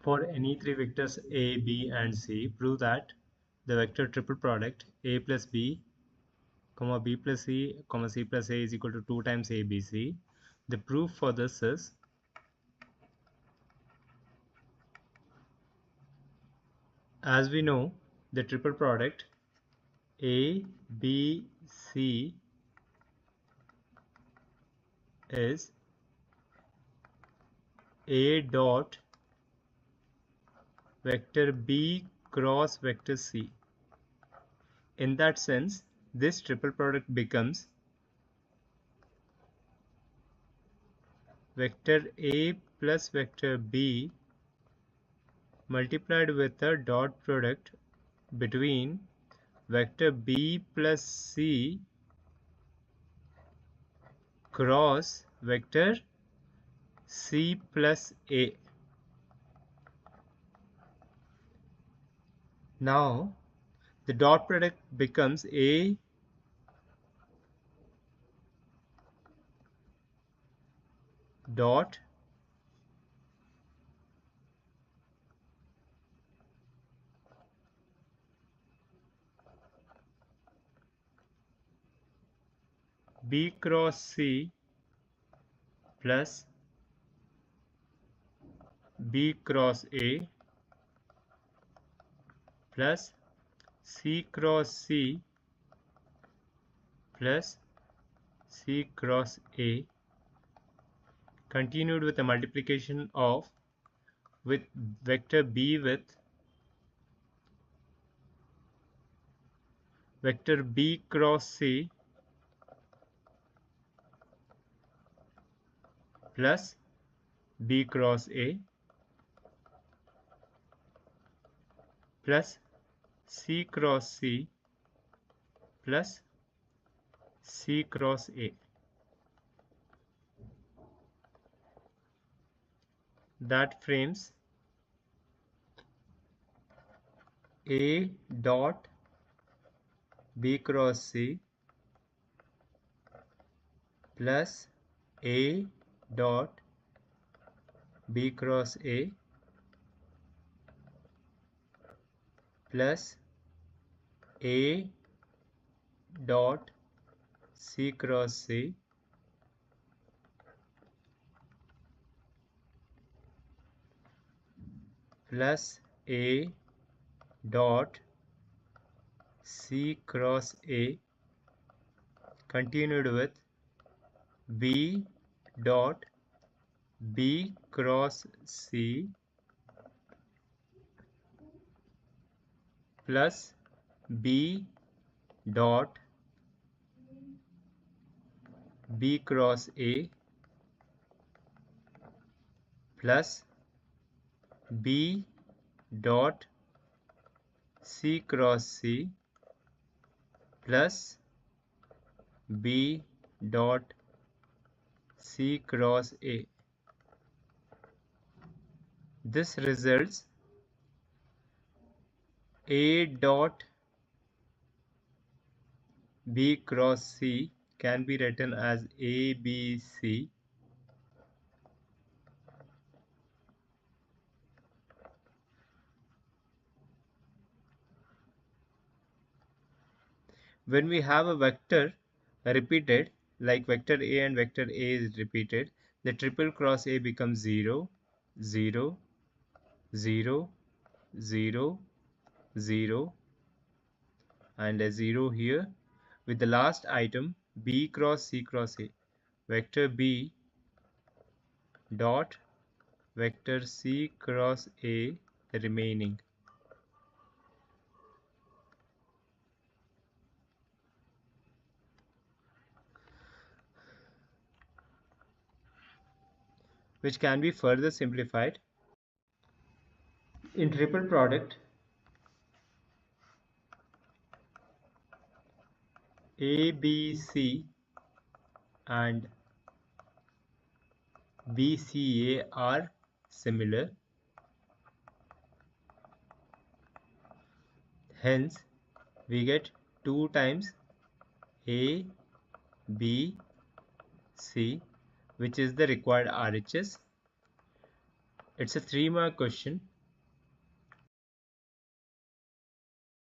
For any three vectors A, B and C, prove that the vector triple product A plus B, comma B plus C, comma C plus A is equal to 2 times A, B, C. The proof for this is as we know the triple product A, B, C is A dot vector B cross vector C. In that sense, this triple product becomes vector A plus vector B multiplied with a dot product between vector B plus C cross vector C plus A. Now the dot product becomes A dot B cross C plus B cross A plus C cross C plus C cross A, continued with a multiplication of with vector B with vector B cross C plus B cross A plus C cross C plus C cross A. That frames A dot B cross C plus A dot B cross A plus A dot C cross C plus A dot C cross A, continued with B dot B cross C plus B dot B cross A plus B dot C cross C plus B dot C cross A. This results A dot B cross C can be written as ABC when we have a vector repeated, like vector A and vector A is repeated, the triple cross A becomes 0, 0, 0, 0, 0 and a 0 here, with the last item B cross C cross A, vector B dot vector C cross A remaining. Which can be further simplified. In triple product, A, B, C and B, C, A are similar. Hence, we get 2 times A, B, C, which is the required RHS. It's a 3-mark question.